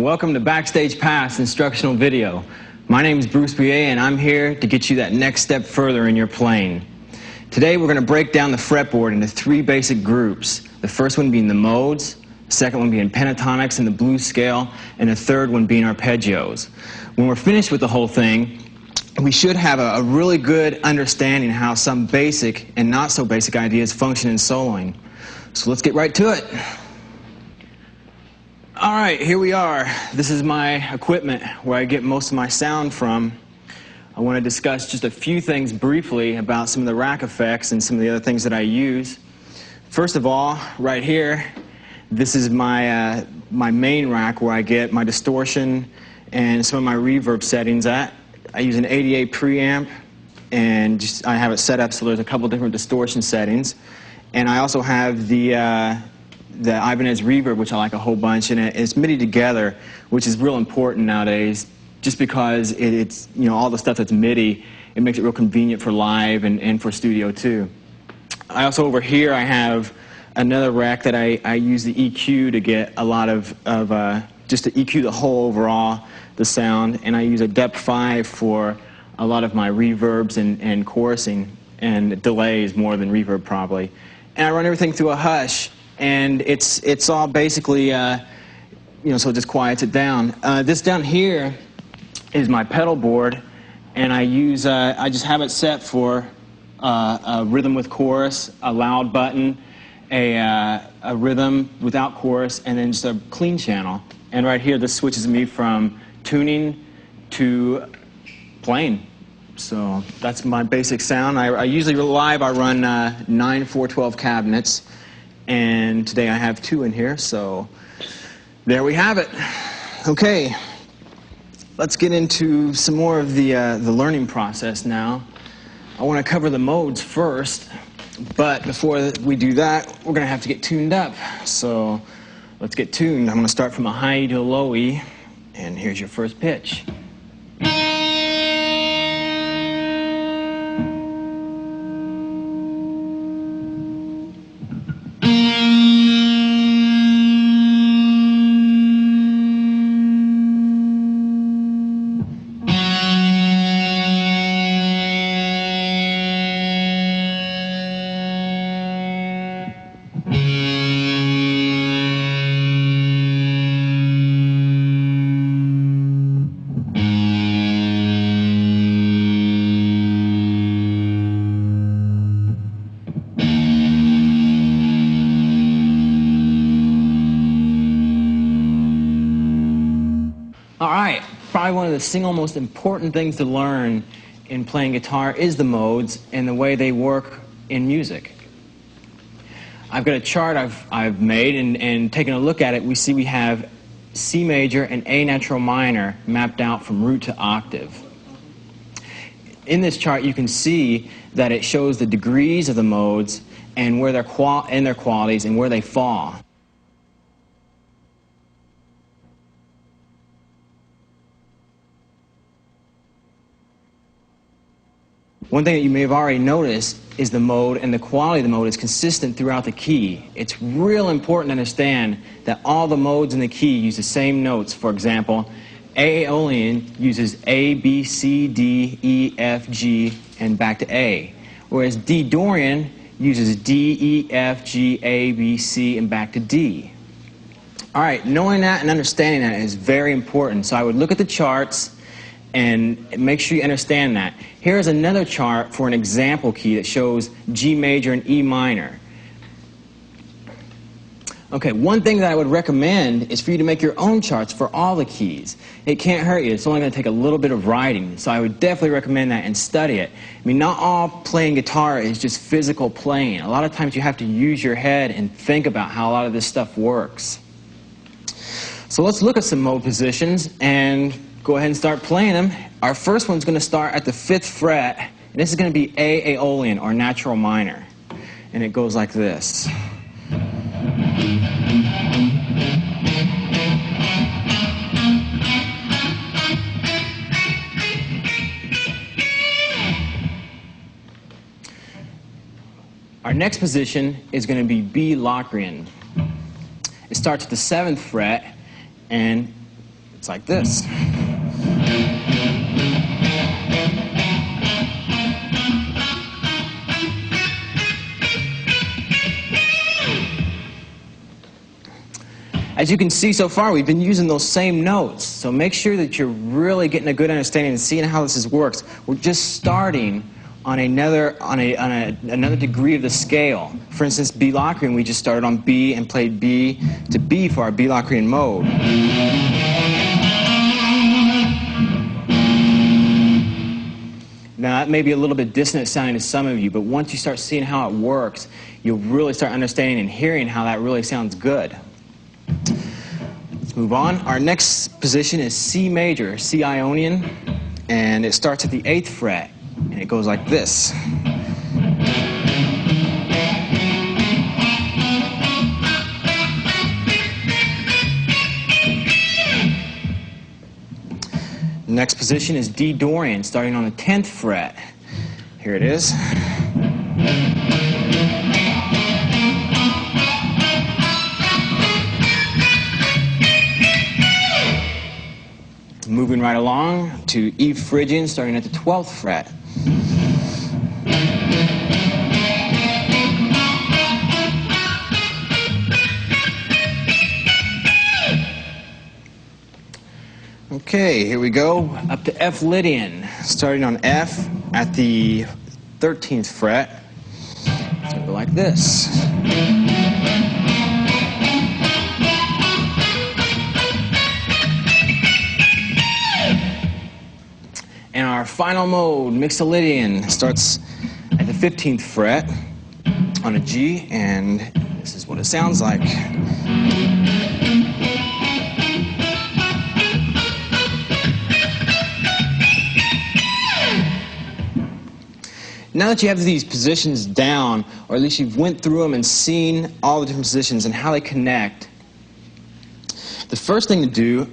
Welcome to Backstage Pass Instructional Video. My name is Bruce Bouillet and I'm here to get you that next step further in your playing. Today we're going to break down the fretboard into three basic groups. The first one being the modes, the second one being pentatonics and the blues scale, and the third one being arpeggios. When we're finished with the whole thing, we should have a really good understanding how some basic and not so basic ideas function in soloing. So let's get right to it. All right, here we are. This is my equipment where I get most of my sound from. I want to discuss just a few things briefly about some of the rack effects and some of the other things that I use. First of all, right here, this is my main rack where I get my distortion and some of my reverb settings at. I use an 88 preamp, and I have it set up so there's a couple different distortion settings. And I also have the Ibanez reverb, which I like a whole bunch, and it's MIDI together, which is real important nowadays, just because it's, you know, all the stuff that's MIDI, it makes it real convenient for live and for studio too. I also, over here, I have another rack that I use the EQ to get a lot of just to EQ the whole overall, the sound, and I use a depth 5 for a lot of my reverbs and chorusing, and delays more than reverb probably. And I run everything through a hush. And it's all basically, you know, so it just quiets it down. This down here is my pedal board, and I just have it set for a rhythm with chorus, a loud button, a rhythm without chorus, and then just a clean channel. And right here, this switches me from tuning to playing. So that's my basic sound. I usually live, I run 9 412 cabinets. And today I have 2 in here, so there we have it. Okay, let's get into some more of the learning process now. I want to cover the modes first, but before we do that, we're going to have to get tuned up. So let's get tuned. I'm going to start from a high E to a low E, and here's your first pitch. All right, probably one of the single most important things to learn in playing guitar is the modes and the way they work in music. I've got a chart I've made, and taking a look at it, we see we have C major and A natural minor mapped out from root to octave. In this chart, you can see that it shows the degrees of the modes and where their qualities and where they fall. One thing that you may have already noticed is the mode and the quality of the mode is consistent throughout the key. It's real important to understand that all the modes in the key use the same notes. For example, Aeolian uses A, B, C, D, E, F, G, and back to A. Whereas D Dorian uses D, E, F, G, A, B, C, and back to D. All right, knowing that and understanding that is very important. So I would look at the charts and make sure you understand that. Here's another chart for an example key that shows G major and E minor. Okay, one thing that I would recommend is for you to make your own charts for all the keys. It can't hurt you. It's only going to take a little bit of writing, so I would definitely recommend that and study it. I mean, not all playing guitar is just physical playing. A lot of times you have to use your head and think about how a lot of this stuff works. So let's look at some mode positions and go ahead and start playing them. Our first one's going to start at the 5th fret, and this is going to be A Aeolian, or natural minor. And it goes like this. Our next position is going to be B Locrian. It starts at the 7th fret, and It's like this. As you can see so far, we've been using those same notes. So make sure that you're really getting a good understanding and seeing how this works. We're just starting on another degree of the scale. For instance, B Locrian, we just started on B and played B to B for our B Locrian mode. Now that may be a little bit dissonant sounding to some of you, but once you start seeing how it works, you'll really start understanding and hearing how that really sounds good. Let's move on. Our next position is C major, C Ionian, and it starts at the 8th fret, and it goes like this. Next position is D Dorian, starting on the 10th fret. Here it is. Moving right along to E Phrygian, starting at the 12th fret. Okay, here we go, up to F Lydian, starting on F at the 13th fret. It's going to go like this. And our final mode, Mixolydian, starts at the 15th fret on a G, and this is what it sounds like. Now that you have these positions down, or at least you've went through them and seen all the different positions and how they connect, the first thing to do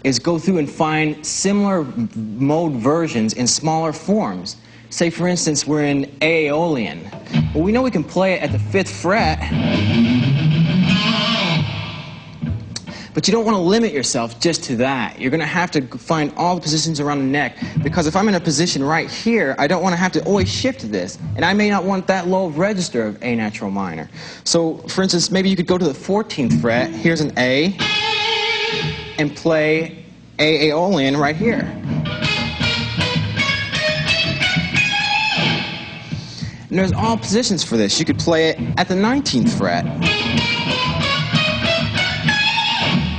is go through and find similar mode versions in smaller forms. Say, for instance, we're in Aeolian. Well, we know we can play it at the 5th fret, but you don't want to limit yourself just to that. You're going to have to find all the positions around the neck, because if I'm in a position right here, I don't want to have to always shift this, and I may not want that low of register of A natural minor. So, for instance, maybe you could go to the 14th fret. Here's an A, and play A Aeolian right here. And there's all positions for this. You could play it at the 19th fret,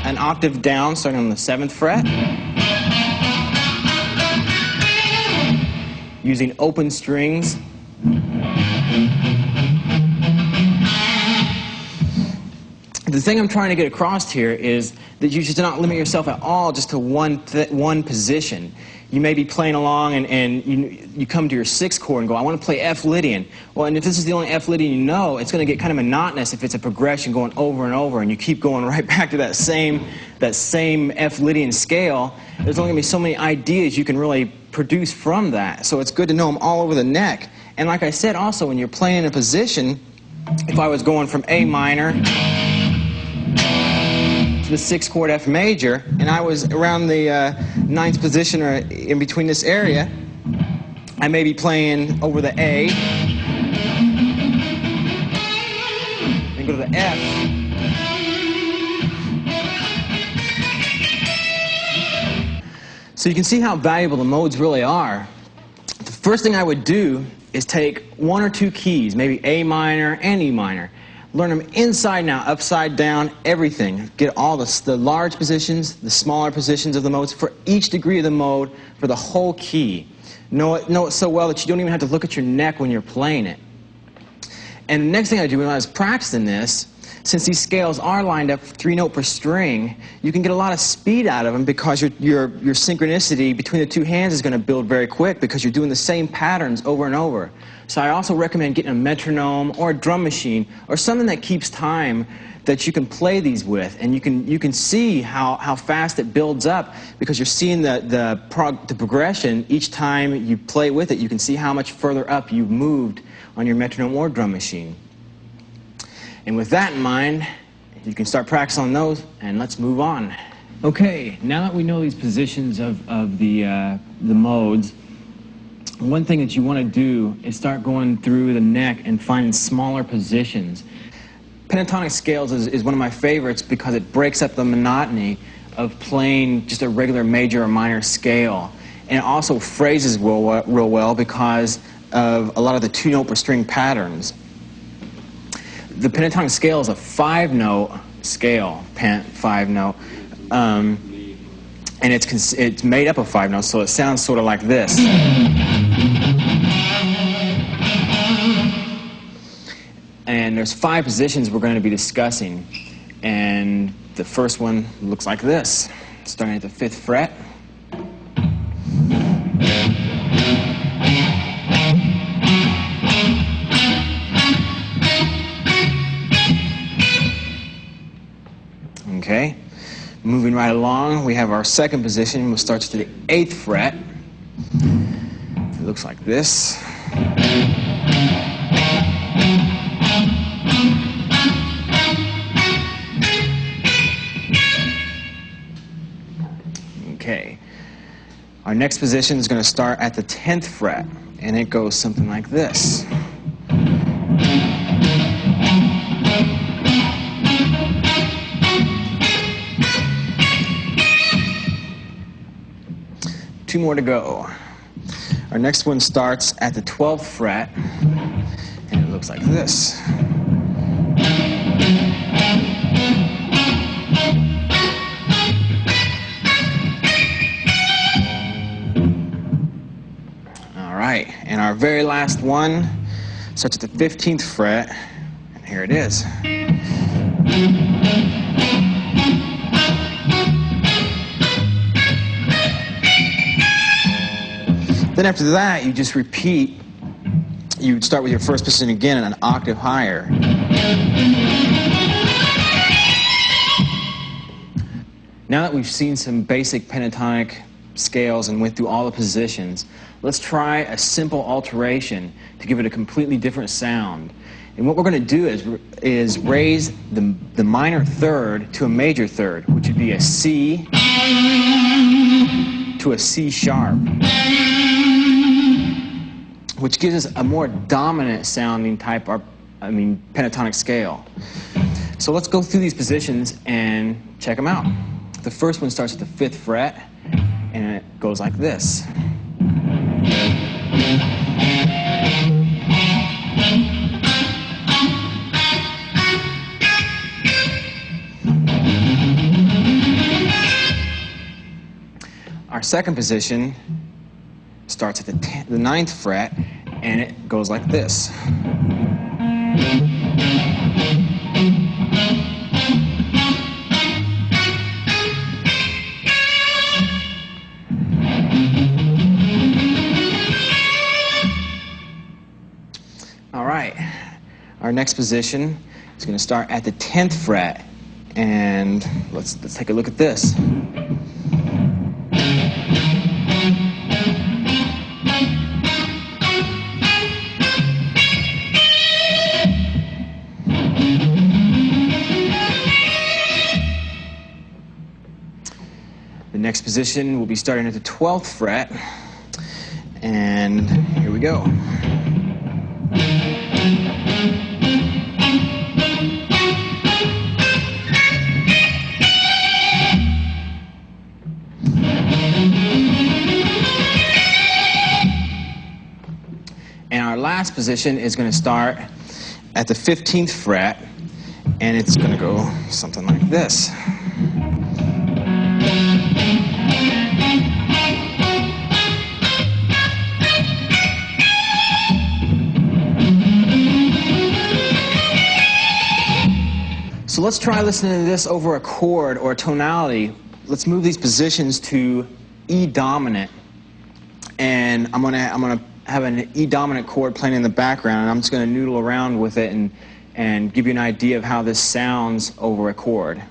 an octave down starting on the 7th fret, using open strings. The thing I'm trying to get across here is that you should not limit yourself at all just to one position. You may be playing along and you come to your 6th chord and go, I want to play F Lydian. Well, and if this is the only F Lydian you know, it's going to get kind of monotonous if it's a progression going over and over and you keep going right back to that same F Lydian scale. There's only going to be so many ideas you can really produce from that. So it's good to know them all over the neck. And like I said, also, when you're playing in a position, if I was going from A minor to the 6th chord F major, and I was around the 9th position or in between this area, I may be playing over the A, then go to the F, so you can see how valuable the modes really are. The first thing I would do is take 1 or 2 keys, maybe A minor and E minor. Learn them inside and out, upside down, everything. Get all the large positions, the smaller positions of the modes for each degree of the mode for the whole key. Know it so well that you don't even have to look at your neck when you're playing it. And the next thing I do when I was practicing this, since these scales are lined up 3 note per string, you can get a lot of speed out of them because your synchronicity between the 2 hands is going to build very quick because you're doing the same patterns over and over. So I also recommend getting a metronome or a drum machine or something that keeps time that you can play these with, and you can see how fast it builds up because you're seeing the progression each time you play with it. You can see how much further up you've moved on your metronome or drum machine. And with that in mind, you can start practicing on those, and let's move on. Okay, now that we know these positions of the modes, one thing that you want to do is start going through the neck and finding smaller positions. Pentatonic scales is one of my favorites because it breaks up the monotony of playing just a regular major or minor scale. And it also phrases real well because of a lot of the two-note per string patterns. The pentatonic scale is a 5-note scale, pent, 5-note. And it's made up of 5 notes, so it sounds sort of like this. And there's 5 positions we're going to be discussing. And the first one looks like this, starting at the 5th fret. Okay. Moving right along, we have our second position, which starts to the 8th fret. It looks like this. Okay. Our next position is going to start at the 10th fret, and it goes something like this. Two more to go. Our next one starts at the 12th fret, and it looks like this. All right, and our very last one starts at the 15th fret, and here it is. Then after that, you just repeat. You start with your first position again at an octave higher. Now that we've seen some basic pentatonic scales and went through all the positions, let's try a simple alteration to give it a completely different sound. And what we're going to do is raise the minor third to a major third, which would be a C to a C sharp, which gives us a more dominant sounding type of, pentatonic scale. So let's go through these positions and check them out. The first one starts at the 5th fret, and it goes like this. Our second position starts at the 9th fret, and it goes like this. All right, our next position is going to start at the 10th fret, and let's take a look at this. The next position will be starting at the 12th fret, and here we go. And our last position is going to start at the 15th fret, and it's going to go something like this. So let's try listening to this over a chord or a tonality. Let's move these positions to E dominant, and I'm gonna have an E dominant chord playing in the background, and I'm just gonna noodle around with it and give you an idea of how this sounds over a chord.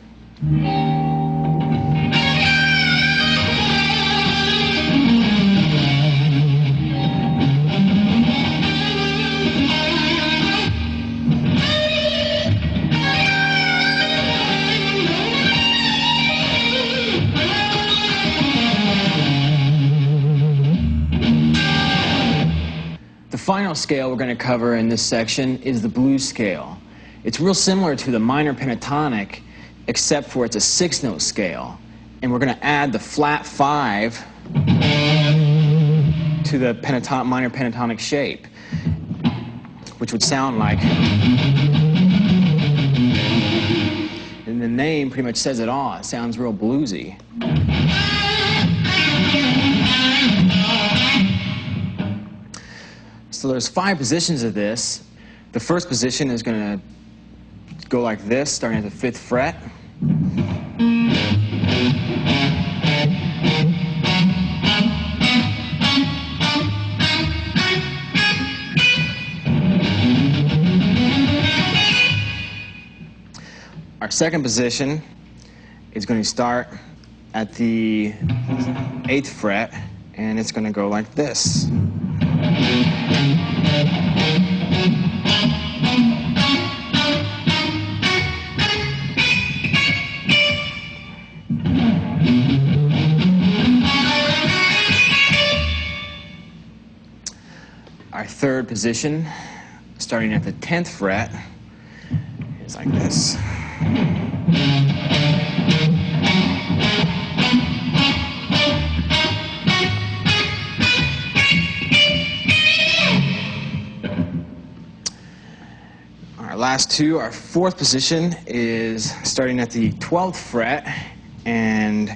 final scale we're going to cover in this section is the blues scale. It's real similar to the minor pentatonic, except for it's a 6-note scale. And we're going to add the flat 5 to the minor pentatonic shape, which would sound like... And the name pretty much says it all. It sounds real bluesy. So there's 5 positions of this. The first position is going to go like this, starting at the 5th fret. Our second position is going to start at the 8th fret, and it's going to go like this. Our third position, starting at the 10th fret, is like this. Our last two, our fourth position is starting at the 12th fret, and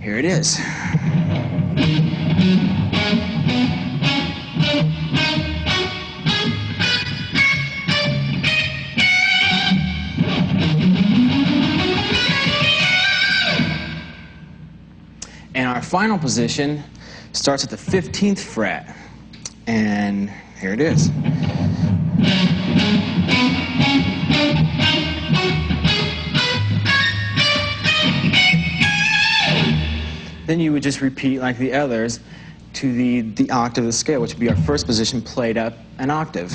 here it is. And our final position starts at the 15th fret, and here it is. Then you would just repeat like the others to the octave of the scale, which would be our first position played up an octave.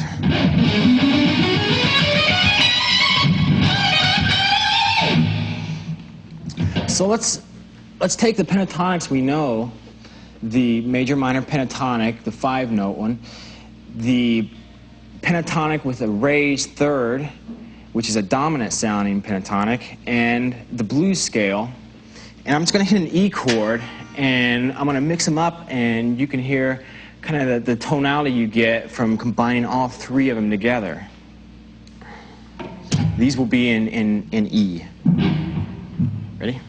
So let's take the pentatonics we know, the major minor pentatonic, the 5-note one, the pentatonic with a raised third, which is a dominant sounding pentatonic, and the blues scale. And I'm just going to hit an E chord, and I'm going to mix them up, and you can hear kind of the tonality you get from combining all 3 of them together. These will be in E. Ready?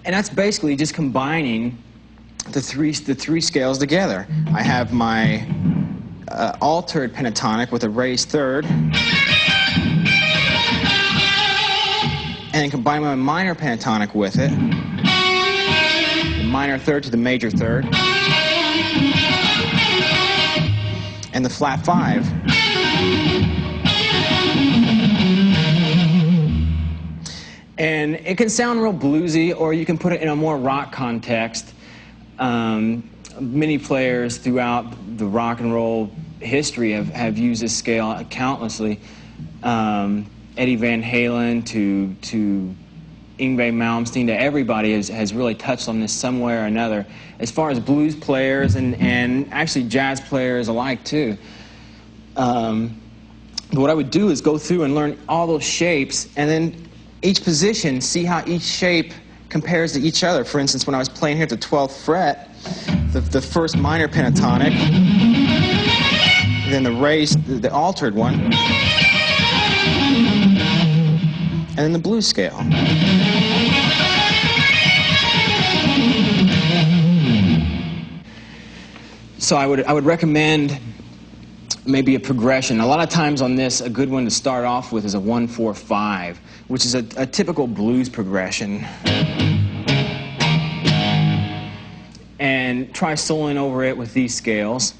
And that's basically just combining the three scales together. I have my altered pentatonic with a raised third, and combine my minor pentatonic with it, the minor third to the major third, and the flat 5. And it can sound real bluesy, or you can put it in a more rock context. Many players throughout the rock and roll history have used this scale countlessly. Eddie Van Halen to Yngwie Malmsteen, to everybody has really touched on this some way or another. As far as blues players and actually jazz players alike too. But what I would do is go through and learn all those shapes, and then each position, see how each shape compares to each other. For instance, when I was playing here at the 12th fret, the first minor pentatonic, then the raised, the altered one, and then the blues scale. So I would recommend maybe a progression. A lot of times on this, a good one to start off with is a 1-4-5, which is a typical blues progression. And try soloing over it with these scales.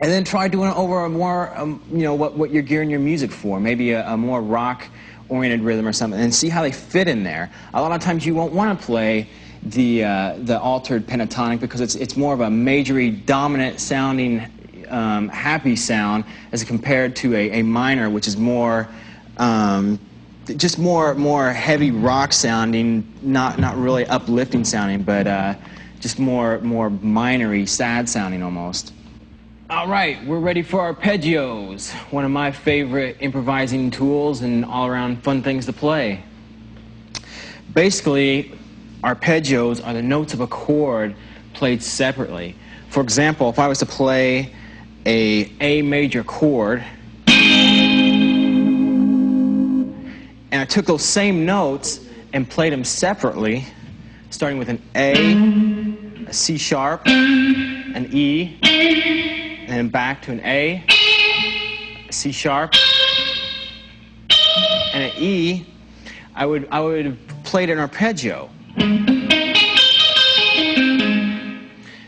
And then try doing it over a more, what you're gearing your music for. Maybe a more rock-oriented rhythm or something, and see how they fit in there. A lot of times you won't want to play the altered pentatonic because it's more of a majory dominant sounding happy sound as compared to a minor, which is more just more heavy rock sounding, not really uplifting sounding, but just more minory, sad sounding almost. All right, we're ready for arpeggios, one of my favorite improvising tools and all-around fun things to play. Basically, arpeggios are the notes of a chord played separately. For example, if I was to play A major chord, and I took those same notes and played them separately, starting with an A C sharp, an E, and then back to an A C sharp, and an E, I would play it an arpeggio.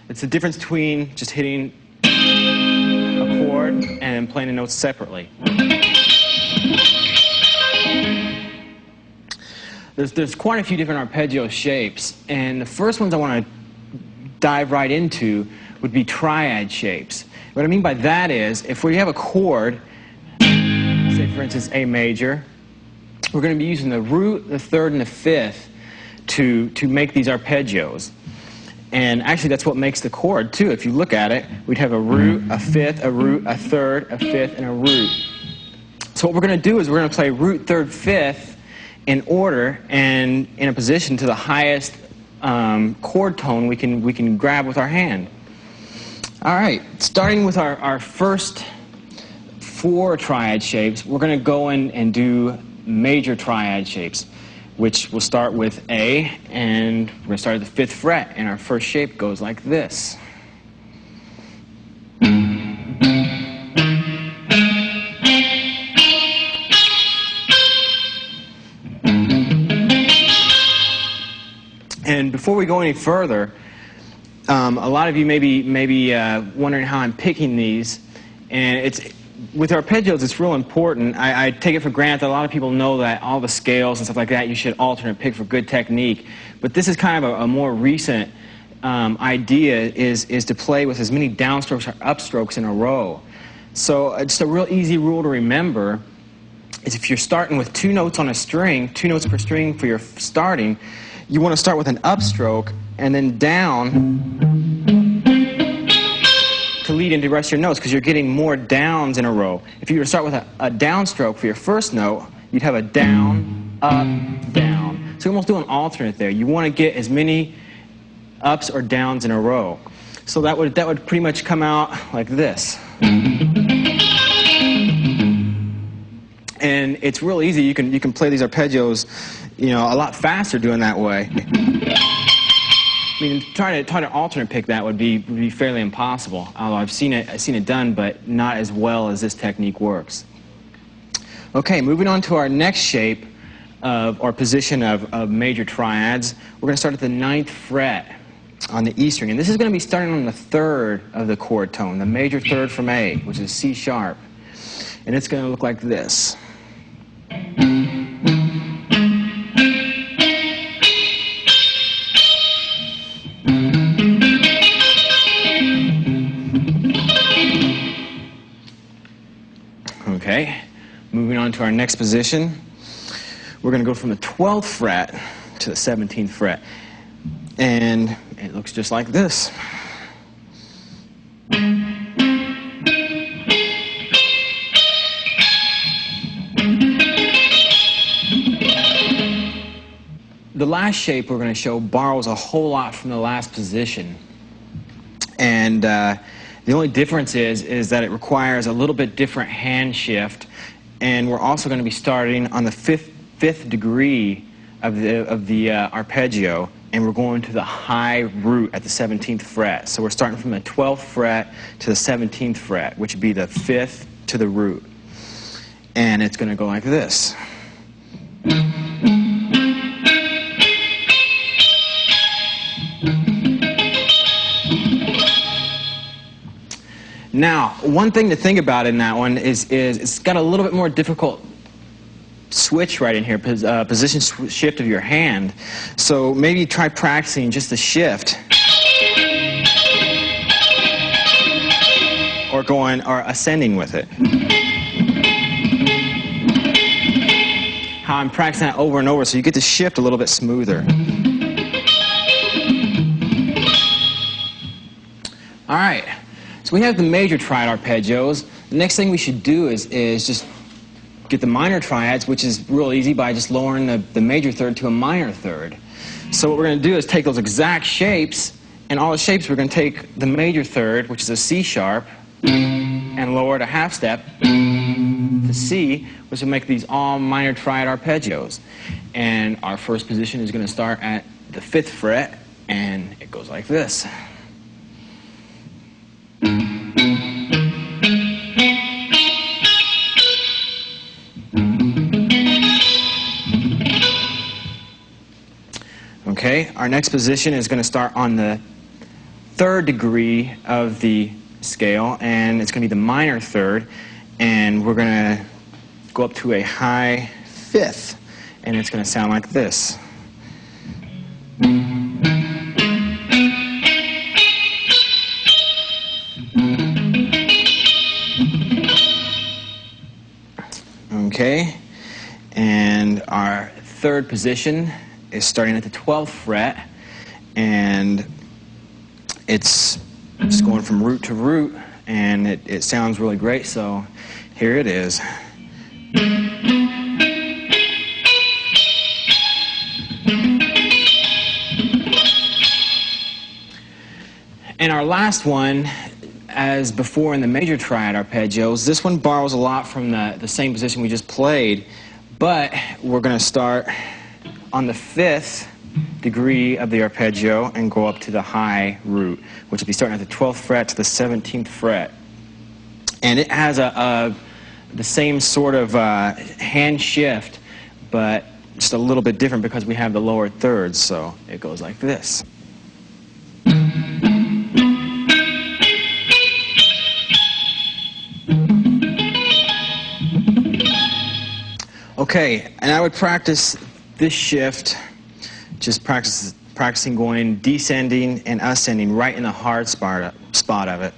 It's the difference between just hitting a chord and then playing the notes separately. There's quite a few different arpeggio shapes, and the first ones I want to dive right into would be triad shapes. What I mean by that is, if we have a chord, say for instance A major, we're going to be using the root, the third, and the fifth to make these arpeggios. And actually that's what makes the chord too. If you look at it, we'd have a root, a fifth, a root, a third, a fifth, and a root. So what we're going to do is we're going to play root, third, fifth in order and in a position to the highest chord tone we can grab with our hand. All right, starting with our first 4 triad shapes, we're going to go in and do major triad shapes, which will start with A, and we're going to start at the 5th fret, and our first shape goes like this. And before we go any further, a lot of you may be wondering how I'm picking these, and with arpeggios it's real important. I take it for granted that a lot of people know that all the scales and stuff like that you should alternate pick for good technique, but this is kind of a more recent idea is to play with as many downstrokes or upstrokes in a row. So just a real easy rule to remember is if you're starting with 2 notes on a string, 2 notes per string for your starting, you want to start with an upstroke and then down to lead into the rest of your notes because you're getting more downs in a row. If you were to start with a downstroke for your first note, you'd have a down, up, down. So you're almost doing an alternate there. You want to get as many ups or downs in a row. So that would pretty much come out like this. And it's real easy. You can play these arpeggios, a lot faster doing that way. I mean, trying to alternate pick that would be fairly impossible. Although I've seen it done, but not as well as this technique works. Okay, moving on to our next shape or position of major triads. We're going to start at the 9th fret on the E string, and this is going to be starting on the 3rd of the chord tone, the major 3rd from A, which is C sharp, and it's going to look like this. Okay, moving on to our next position, we're going to go from the 12th fret to the 17th fret, and it looks just like this. The last shape we're going to show borrows a whole lot from the last position, and the only difference is that it requires a little bit different hand shift, and we're also going to be starting on the fifth degree of the arpeggio, and we're going to the high root at the 17th fret. So we're starting from the 12th fret to the 17th fret, which would be the 5th to the root, and it's going to go like this. Now, one thing to think about in that one is it's got a little bit more difficult switch right in here, position shift of your hand. So maybe try practicing just the shift. Or ascending with it. How I'm practicing that over and over so you get to shift a little bit smoother. All right, so we have the major triad arpeggios. The next thing we should do is just get the minor triads, which is real easy by just lowering the major third to a minor third. So what we're going to do is take those exact shapes, and all the shapes we're going to take the major third, which is a C sharp, and lower it a half step to C, which will make these all minor triad arpeggios. And our first position is going to start at the 5th fret, and it goes like this. Okay, our next position is going to start on the 3rd degree of the scale, and it's going to be the minor third, and we're going to go up to a high 5th, and it's going to sound like this. Okay, and our 3rd position is starting at the 12th fret, and it's just going from root to root, and it sounds really great, so here it is. And our last one, as before in the major triad arpeggios, this one borrows a lot from the same position we just played, but we're going to start on the 5th degree of the arpeggio and go up to the high root, which will be starting at the 12th fret to the 17th fret. And it has the same sort of hand shift, but just a little bit different because we have the lower thirds, so it goes like this. Okay, and I would practice this shift, just practicing going descending and ascending right in the hard spot of it.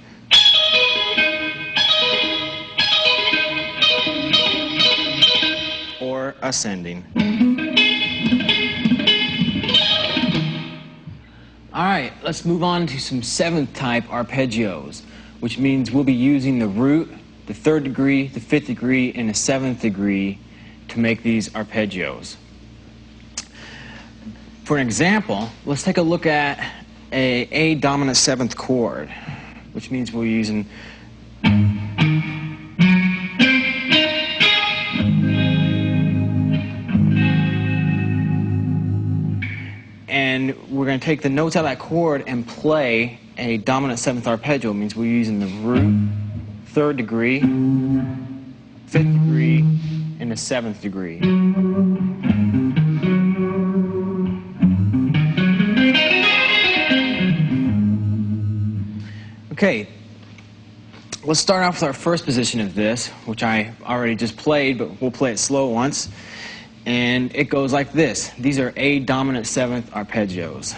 Or ascending. All right, let's move on to some 7th type arpeggios, which means we'll be using the root, the 3rd degree, the 5th degree, and the 7th degree to make these arpeggios. For an example, let's take a look at a dominant 7th chord, which means we're using and we're going to take the notes out of that chord and play a dominant 7th arpeggio. It means we're using the root, 3rd degree, 5th degree, and the 7th degree. Okay, let's start off with our first position of this, which I already just played, but we'll play it slow once. And it goes like this. These are A dominant 7th arpeggios.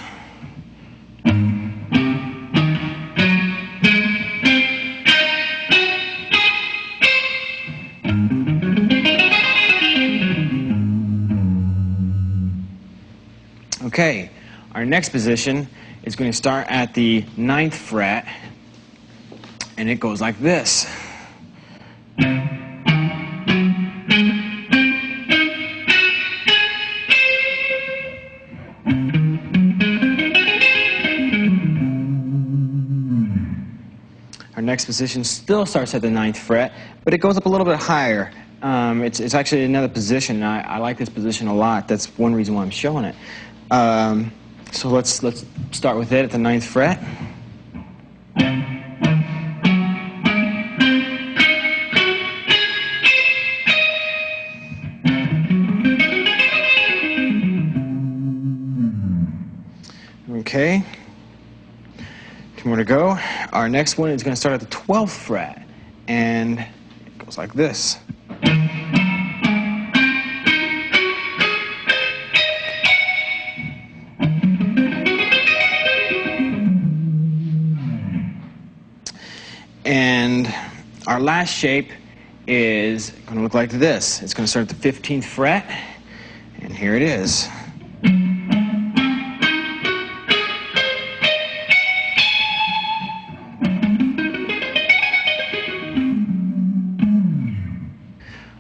Okay, our next position is going to start at the 9th fret, and it goes like this. Our next position still starts at the 9th fret, but it goes up a little bit higher. It's actually another position. I like this position a lot. That's one reason why I'm showing it. So let's start with it at the 9th fret. Okay, 2 more to go. Our next one is going to start at the 12th fret, and it goes like this. our last shape is going to look like this. It's going to start at the 15th fret, and here it is.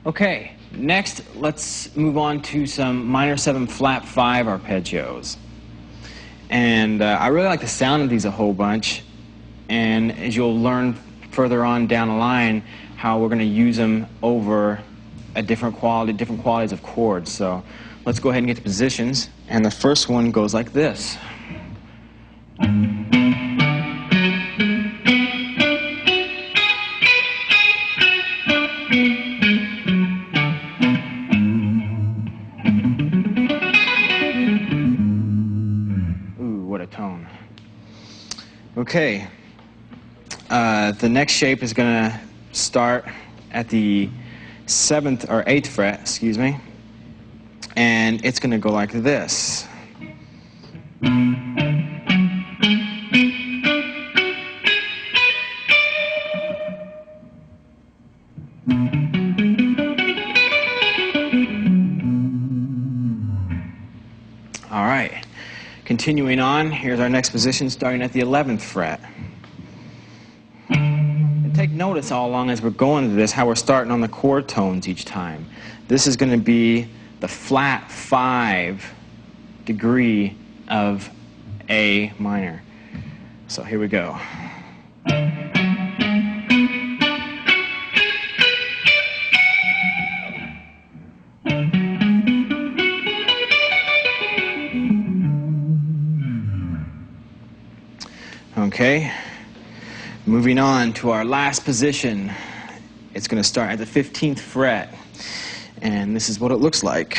Okay, next let's move on to some minor 7 flat 5 arpeggios. And I really like the sound of these a whole bunch, and as you'll learn further on down the line how we're going to use them over a different qualities of chords. So let's go ahead and get the positions, and the first one goes like this. Tone. Okay, the next shape is going to start at the 7th or 8th fret, excuse me, and it's going to go like this. All right. Continuing on, here's our next position starting at the 11th fret. And take notice all along as we're going to this how we're starting on the chord tones each time. This is going to be the flat 5 degree of A minor. So here we go. Okay, moving on to our last position. It's going to start at the 15th fret, and this is what it looks like.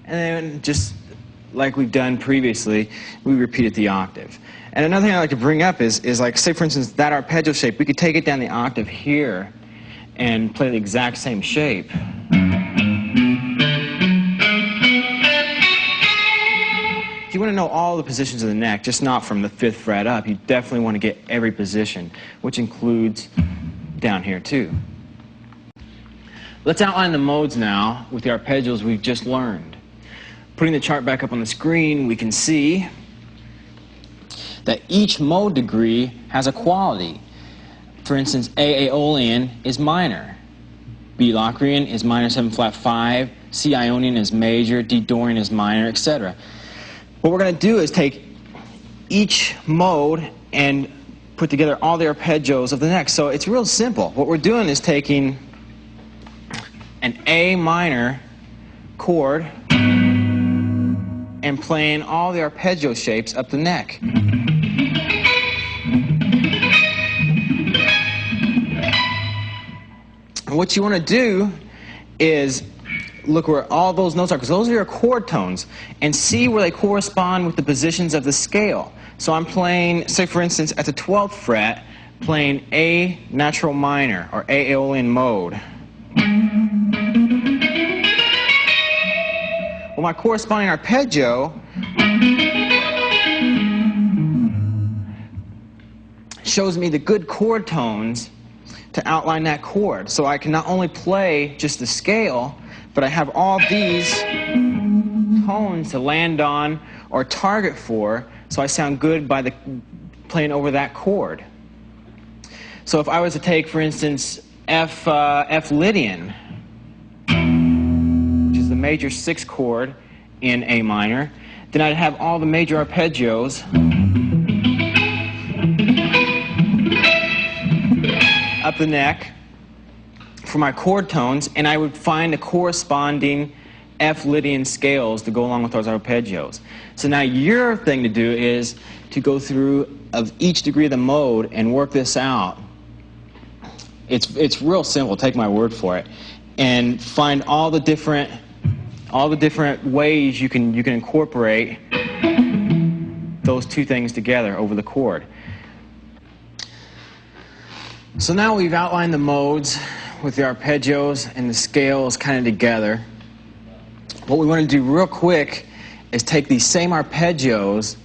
And then just like we've done previously, we repeated the octave. And another thing I like to bring up is like, say for instance, that arpeggio shape, we could take it down the octave here and play the exact same shape. If you want to know all the positions of the neck, just not from the 5th fret up, you definitely want to get every position, which includes down here too. Let's outline the modes now with the arpeggios we've just learned. Putting the chart back up on the screen, we can see that each mode degree has a quality. For instance, A Aeolian is minor, B Locrian is minor 7 flat 5, C Ionian is major, D Dorian is minor, etc. What we're going to do is take each mode and put together all the arpeggios of the neck. So it's real simple. What we're doing is taking an A minor chord and playing all the arpeggio shapes up the neck. And what you want to do is look where all those notes are, because those are your chord tones, and see where they correspond with the positions of the scale. So I'm playing, say for instance, at the 12th fret, playing A natural minor, or A Aeolian mode. Well, my corresponding arpeggio shows me the good chord tones to outline that chord. So I can not only play just the scale, but I have all these tones to land on or target for, so I sound good by playing over that chord. So if I was to take, for instance, F Lydian, which is the major 6th chord in A minor, then I'd have all the major arpeggios up the neck for my chord tones, and I would find the corresponding F Lydian scales to go along with those arpeggios. So now your thing to do is to go through of each degree of the mode and work this out. It's real simple, take my word for it, and find all the different ways you can incorporate those two things together over the chord. So now we've outlined the modes, with the arpeggios and the scales kind of together, what we want to do real quick is take these same arpeggios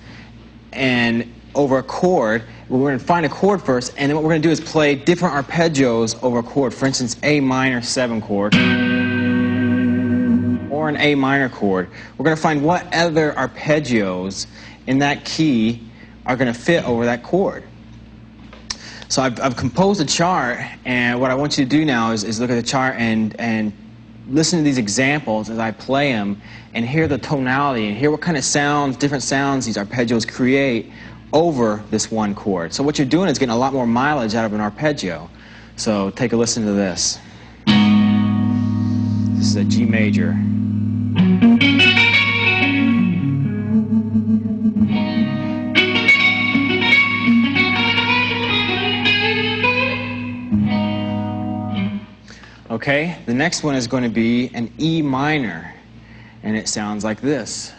and over a chord. We're going to find a chord first, and then what we're going to do is play different arpeggios over a chord. For instance, A minor 7 chord or an A minor chord. We're going to find what other arpeggios in that key are going to fit over that chord. So I've composed a chart, and what I want you to do now is look at the chart and listen to these examples as I play them and hear the tonality and hear what kind of sounds, different sounds these arpeggios create over this one chord. So what you're doing is getting a lot more mileage out of an arpeggio. So take a listen to this. This is a G major. Okay, the next one is going to be an E minor, and it sounds like this.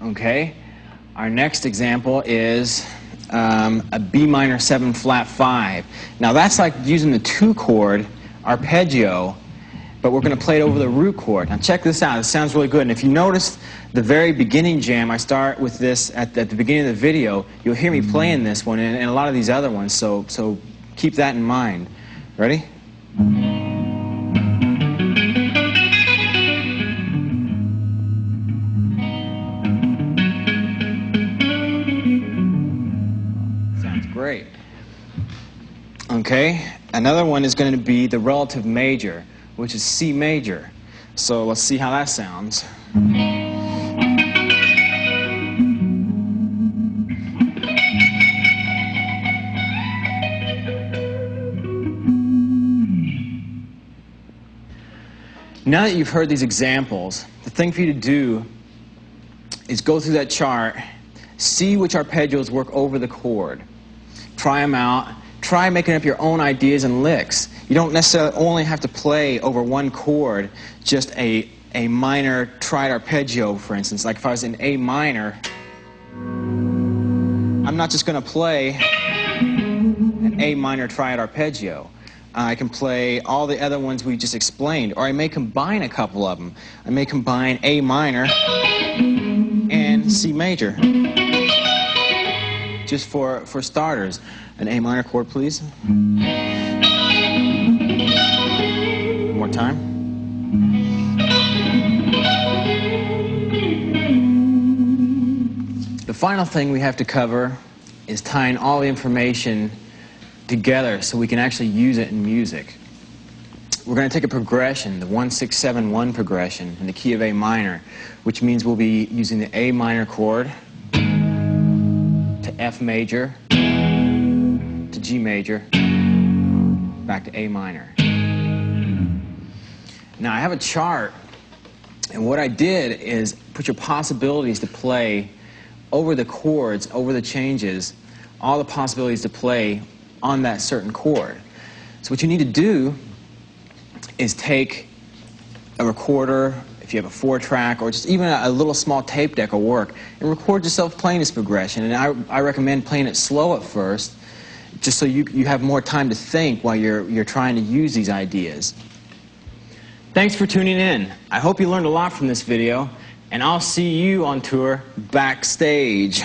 Okay, our next example is a B minor 7 flat 5. Now that's like using the 2-chord arpeggio, but we're going to play it over the root chord. Now check this out, it sounds really good. And if you notice the very beginning jam, I start with this at the beginning of the video. You'll hear me playing this one and a lot of these other ones, so keep that in mind. Ready? Sounds great. Okay, another one is going to be the relative major, which is C major. So let's see how that sounds. Now that you've heard these examples, the thing for you to do is go through that chart, see which arpeggios work over the chord, try them out, try making up your own ideas and licks. You don't necessarily only have to play over one chord, just a minor triad arpeggio, for instance. Like if I was in A minor, I'm not just going to play an A minor triad arpeggio. I can play all the other ones we just explained, or I may combine a couple of them. I may combine A minor and C major, just for starters. An A minor chord, please. One more time. The final thing we have to cover is tying all the information together so we can actually use it in music. We're going to take a progression, the 1-6-7-1 progression in the key of A minor, which means we'll be using the A minor chord to F major to G major back to A minor. Now I have a chart, and what I did is put your possibilities to play over the chords, over the changes, all the possibilities to play on that certain chord. So what you need to do is take a recorder, if you have a 4-track, or just even a little small tape deck will work, and record yourself playing this progression. And I recommend playing it slow at first, just so you have more time to think while you're trying to use these ideas. Thanks for tuning in. I hope you learned a lot from this video, and I'll see you on tour backstage.